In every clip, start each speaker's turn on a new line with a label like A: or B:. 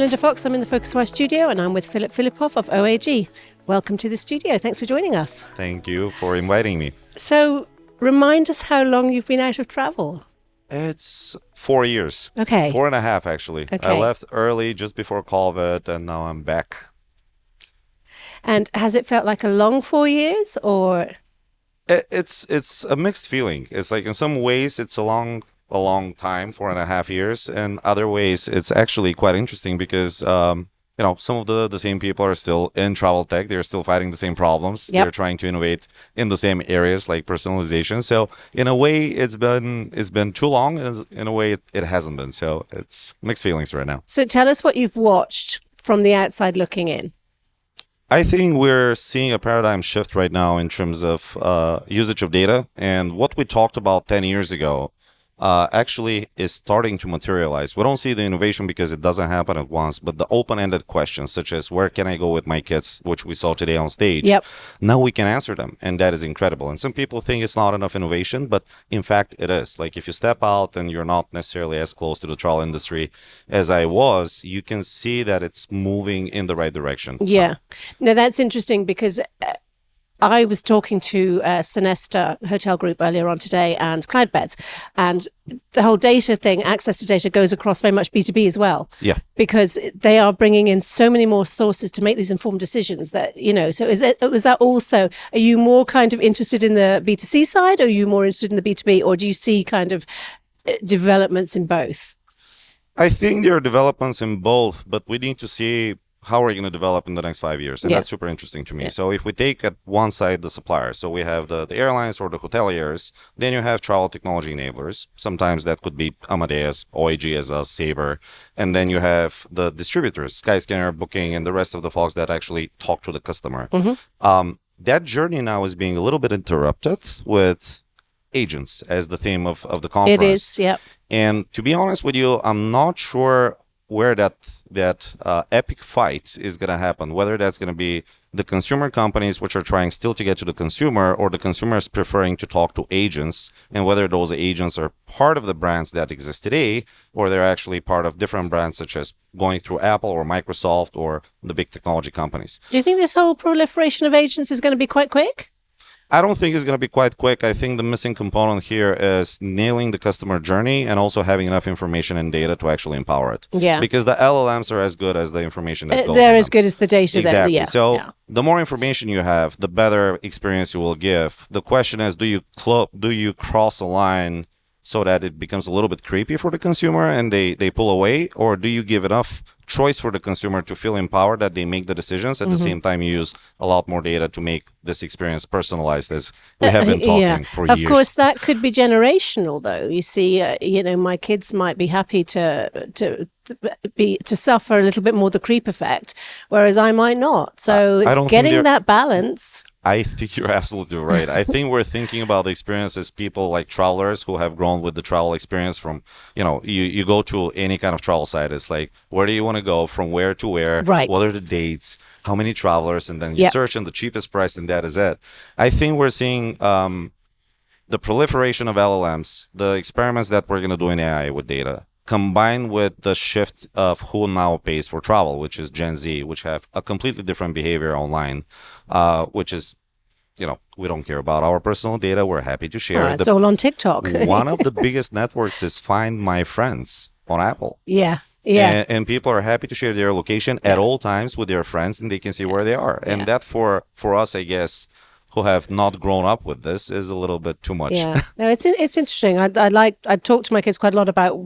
A: Melinda Fox. I'm in the Phocuswright studio and I'm with Filip Filipov of OAG. Welcome to the studio. Thanks for joining us.
B: Thank you for inviting me.
A: So, remind us how long you've been out of travel.
B: It's 4 years.
A: Okay.
B: 4.5 actually.
A: Okay.
B: I left early just before COVID and now I'm back.
A: And has it felt like a long 4 years or?
B: It's a mixed feeling. It's like in some ways it's a long time, 4.5 years. In other ways it's actually quite interesting because some of the same people are still in travel tech. They're still fighting the same problems.
A: Yep.
B: They're trying to innovate in the same areas like personalization. So in a way it's been too long, and in a way it hasn't been. So it's mixed feelings right now.
A: So tell us what you've watched from the outside looking in.
B: I think we're seeing a paradigm shift right now in terms of usage of data, and what we talked about 10 years ago actually is starting to materialize. We don't see the innovation because it doesn't happen at once, but the open-ended questions such as where can I go with my kids, which we saw today on stage,
A: Yep.
B: Now we can answer them, and that is incredible. And some people think it's not enough innovation, but in fact it is. Like if you step out and you're not necessarily as close to the travel industry as I was, you can see that it's moving in the right direction.
A: Yeah. No, that's interesting because I was talking to Sonesta Hotel Group earlier on today and Cloudbeds, and the whole data thing, access to data, goes across very much B2B as well.
B: Yeah.
A: Because they are bringing in so many more sources to make these informed decisions that, so was that also, are you more kind of interested in the B2C side, or are you more interested in the B2B, or do you see kind of developments in both?
B: I think there are developments in both, but we need to see how we're going to develop in the next 5 years. And
A: Yeah.
B: that's super interesting to me.
A: Yeah.
B: So if we take at one side the suppliers, so we have the airlines or the hoteliers, then you have travel technology enablers. Sometimes that could be Amadeus, OAG as a Sabre. And then you have the distributors, Skyscanner, Booking, and the rest of the folks that actually talk to the customer.
A: Mm-hmm.
B: That journey now is being a little bit interrupted with agents as the theme of the conference.
A: It is, yeah.
B: And to be honest with you, I'm not sure where that epic fight is going to happen, whether that's going to be the consumer companies, which are trying still to get to the consumer, or the consumers preferring to talk to agents, and whether those agents are part of the brands that exist today, or they're actually part of different brands, such as going through Apple or Microsoft or the big technology companies.
A: Do you think this whole proliferation of agents is going to be quite quick?
B: I don't think it's going to be quite quick. I think the missing component here is nailing the customer journey and also having enough information and data to actually empower it.
A: Yeah.
B: Because the LLMs are as good as the information that goes
A: They're
B: in
A: as
B: them.
A: good as the data.
B: Exactly.
A: Yeah.
B: So
A: yeah.
B: the more information you have, the better experience you will give. The question is, do you cross a line so that it becomes a little bit creepy for the consumer and they pull away, or do you give enough choice for the consumer to feel empowered that they make the decisions? At the same time, you use a lot more data to make this experience personalized, as we have been talking for years.
A: Of course, that could be generational, though. You see, my kids might be happy to suffer a little bit more the creep effect, whereas I might not. So it's getting that balance.
B: I think you're absolutely right. I think we're thinking about the experience as people like travelers who have grown with the travel experience from, you go to any kind of travel site. It's like, where do you want to go? From where to where?
A: Right.
B: What are the dates? How many travelers? And then you search on the cheapest price, and that is it. I think we're seeing the proliferation of LLMs, the experiments that we're going to do in AI with data, combined with the shift of who now pays for travel, which is Gen Z, which have a completely different behavior online, which is, we don't care about our personal data. We're happy to share.
A: It's all on TikTok.
B: One of the biggest networks is Find My Friends on Apple.
A: Yeah. Yeah.
B: And people are happy to share their location at all times with their friends, and they can see where they are. And that for us, I guess, who have not grown up with this, is a little bit too much.
A: Yeah. No, it's interesting. I talk to my kids quite a lot about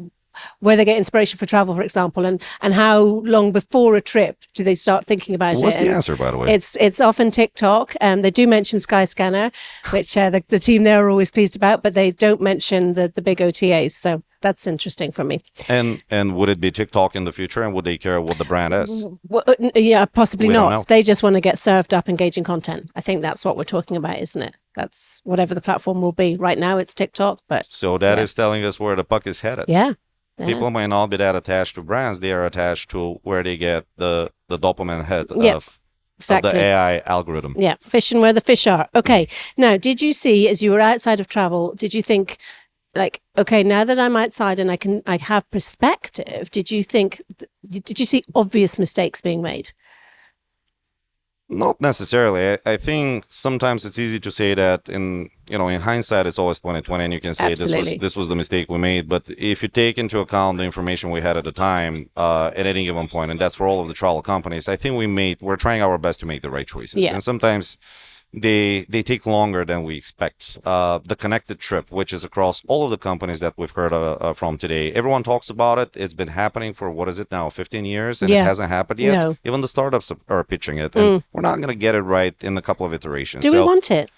A: where they get inspiration for travel, for example, and how long before a trip do they start thinking about it.
B: What's the answer, by the way?
A: It's often TikTok. They do mention Skyscanner, which the team there are always pleased about, but they don't mention the big OTAs. So that's interesting for me.
B: And would it be TikTok in the future, and would they care what the brand is?
A: Well, yeah, possibly
B: We don't
A: not.
B: know.
A: They just want to get served up engaging content. I think that's what we're talking about, isn't it? That's whatever the platform will be. Right now it's TikTok, but
B: So that is telling us where the puck is headed.
A: yeah.
B: People might not be that attached to brands. They are attached to where they get the dopamine hit of
A: Exactly.
B: the AI algorithm.
A: Yeah, fishing where the fish are. Okay. Now, did you see, as you were outside of travel, did you think like, okay, now that I'm outside and I have perspective, did you see obvious mistakes being made?
B: Not necessarily. I think sometimes it's easy to say that in hindsight it's always 2020 and you can say
A: Absolutely.
B: this was the mistake we made. But if you take into account the information we had at the time at any given point, and that's for all of the travel companies, I think we're trying our best to make the right choices.
A: Yeah.
B: And sometimes they take longer than we expect. The connected trip, which is across all of the companies that we've heard from today, everyone talks about it. It's been happening for, what is it now, 15 years, and it hasn't happened yet.
A: No.
B: Even the startups are pitching it, and we're not going to get it right in a couple of iterations.
A: Do we want it?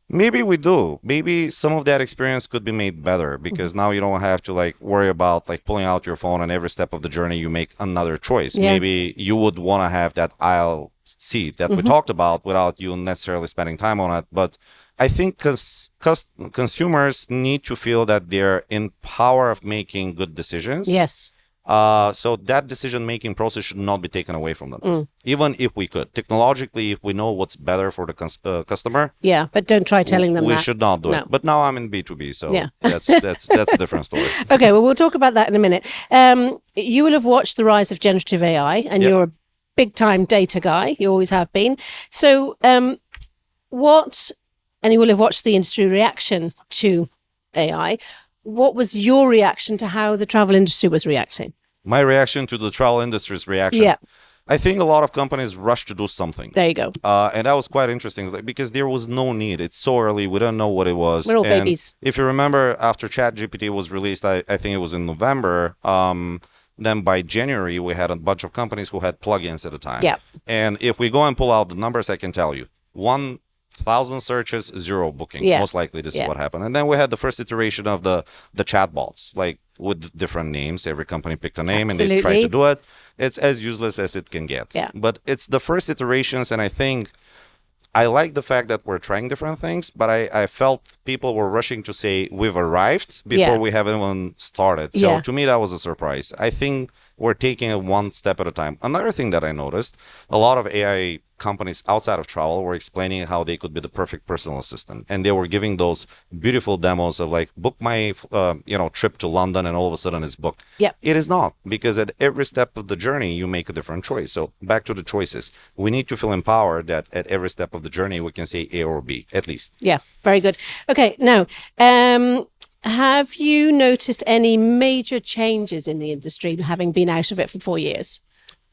B: Maybe we do. Maybe some of that experience could be made better because now you don't have to worry about pulling out your phone and every step of the journey you make another choice.
A: Yeah.
B: Maybe you would want to have that aisle seat that we talked about without you necessarily spending time on it. But I think consumers need to feel that they're in power of making good decisions.
A: Yes.
B: So that decision-making process should not be taken away from them. Even if we could. Technologically, if we know what's better for the customer.
A: Yeah, but don't try telling them
B: we
A: that.
B: should not do
A: No.
B: it. But now I'm in B2B, so
A: Yeah.
B: that's a different story.
A: Okay, well, we'll talk about that in a minute. You will have watched the rise of generative AI, and
B: Yep.
A: you're a big-time data guy. You always have been. So and you will have watched the industry reaction to AI. What was your reaction to how the travel industry was reacting?
B: My reaction to the travel industry's reaction.
A: Yeah.
B: I think a lot of companies rushed to do something.
A: There you go.
B: And that was quite interesting because there was no need. It's so early. We don't know what it was.
A: We're all
B: And
A: babies.
B: if you remember, after ChatGPT was released, I think it was in November, then by January, we had a bunch of companies who had plugins at the time.
A: Yeah.
B: And if we go and pull out the numbers, I can tell you, 1,000 searches, 0 bookings.
A: Yeah.
B: Most likely this
A: Yeah.
B: is what happened. And then we had the first iteration of the chatbots, with different names. Every company picked a name and they tried to do it. It's as useless as it can get.
A: Yeah.
B: But it's the first iterations, and I think I like the fact that we're trying different things, but I felt people were rushing to say we've arrived before we haven't even started. So
A: Yeah.
B: to me, that was a surprise. I think we're taking it one step at a time. Another thing that I noticed, a lot of AI companies outside of travel were explaining how they could be the perfect personal assistant, and they were giving those beautiful demos of book my trip to London, and all of a sudden it's booked.
A: Yep.
B: It is not, because at every step of the journey you make a different choice. So back to the choices, we need to feel empowered that at every step of the journey we can say A or B at least.
A: Yeah, very good. Okay, now have you noticed any major changes in the industry having been out of it for 4 years?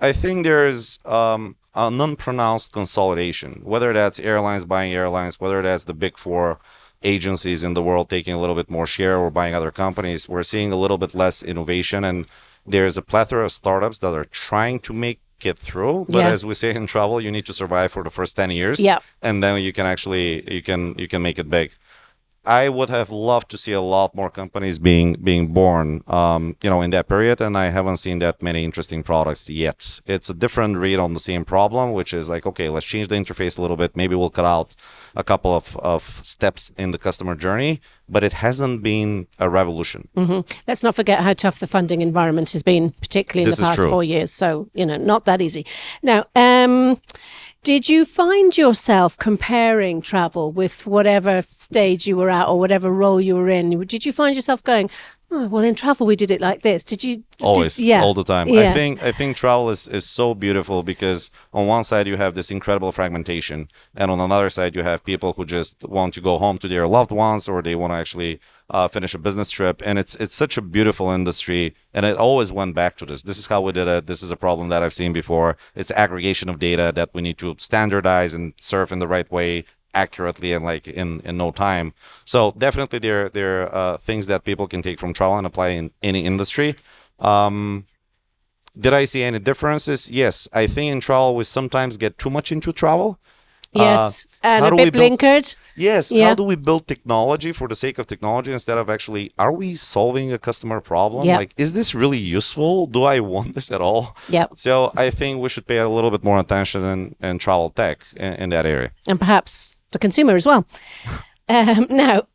B: I think there's an unpronounced consolidation, whether that's airlines buying airlines, whether that's the big 4 agencies in the world taking a little bit more share or buying other companies. We're seeing a little bit less innovation, and there's a plethora of startups that are trying to make it through. But as we say in travel, you need to survive for the first 10 years.
A: Yeah.
B: And then you can actually, you can make it big. I would have loved to see a lot more companies being born, in that period, and I haven't seen that many interesting products yet. It's a different read on the same problem, which is okay, let's change the interface a little bit. Maybe we'll cut out a couple of steps in the customer journey, but it hasn't been a revolution.
A: Mm-hmm. Let's not forget how tough the funding environment has been, particularly in the past 4 years. So, not that easy. Now, did you find yourself comparing travel with whatever stage you were at or whatever role you were in? Did you find yourself going, oh, well, in travel we did it like this? Did you?
B: Always, all the time.
A: Yeah.
B: I think travel is so beautiful because on one side you have this incredible fragmentation, and on another side you have people who just want to go home to their loved ones, or they want to actually finish a business trip. And it's such a beautiful industry, and it always went back to this. This is how we did it. This is a problem that I've seen before. It's aggregation of data that we need to standardize and serve in the right way, accurately, and in no time. So definitely there are things that people can take from travel and apply in any industry. Did I see any differences? Yes. I think in travel we sometimes get too much into travel.
A: Yes, and a bit blinkered.
B: Yes.
A: Yeah.
B: How do we build technology for the sake of technology instead of actually, are we solving a customer problem?
A: Yeah.
B: Is this really useful? Do I want this at all?
A: Yeah.
B: So I think we should pay a little bit more attention in travel tech in that area.
A: And perhaps the consumer as well. Now,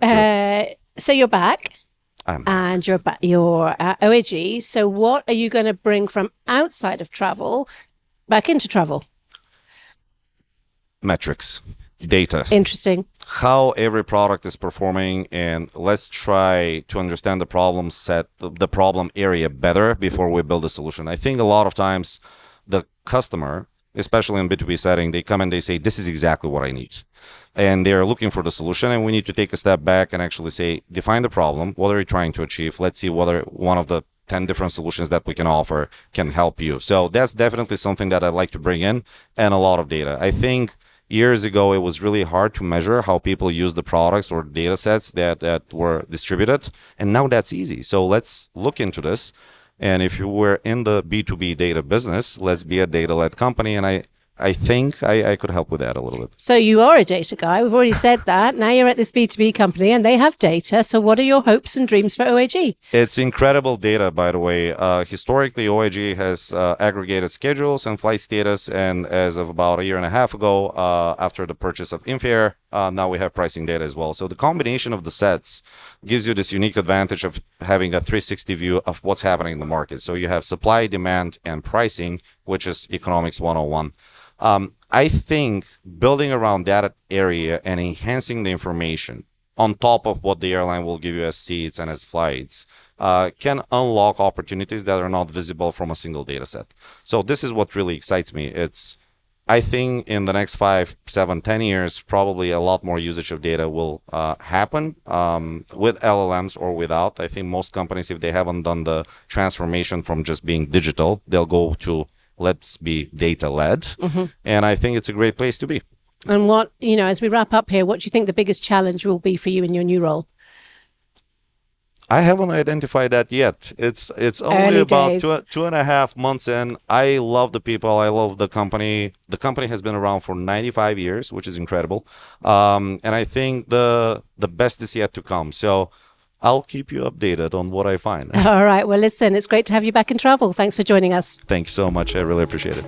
A: so you're back. And you're at OAG. So what are you going to bring from outside of travel back into travel?
B: Metrics. data.
A: Interesting.
B: How every product is performing, and let's try to understand the problem set, the problem area better before we build a solution. I think a lot of times the customer, especially in B2B setting, they come and they say, this is exactly what I need. And they're looking for the solution, and we need to take a step back and actually say, define the problem. What are you trying to achieve? Let's see whether one of the 10 different solutions that we can offer can help you. So that's definitely something that I'd like to bring in, and a lot of data. I think years ago, it was really hard to measure how people use the products or data sets that were distributed. And now that's easy. So let's look into this. And if you were in the B2B data business, let's be a data-led company. And I think I could help with that a little bit.
A: So you are a data guy. We've already said that. Now you're at this B2B company and they have data. So what are your hopes and dreams for OAG?
B: It's incredible data, by the way. Historically, OAG has aggregated schedules and flight status. And as of about a year and a half ago, after the purchase of Infare, now we have pricing data as well. So the combination of the sets gives you this unique advantage of having a 360 view of what's happening in the market. So you have supply, demand, and pricing, which is economics 101. I think building around that area and enhancing the information on top of what the airline will give you as seats and as flights can unlock opportunities that are not visible from a single data set. So this is what really excites me. I think in the next 5, 7, 10 years, probably a lot more usage of data will happen with LLMs or without. I think most companies, if they haven't done the transformation from just being digital, they'll go to let's be data-led. Mm-hmm. And I think it's a great place to be.
A: And what, as we wrap up here, what do you think the biggest challenge will be for you in your new role?
B: I haven't identified that yet. It's only
A: Early
B: about
A: days.
B: 2.5 months in. I love the people. I love the company. The company has been around for 95 years, which is incredible. And I think the best is yet to come. So I'll keep you updated on what I find.
A: All right. Well, listen, it's great to have you back in travel. Thanks for joining us.
B: Thanks so much. I really appreciate it.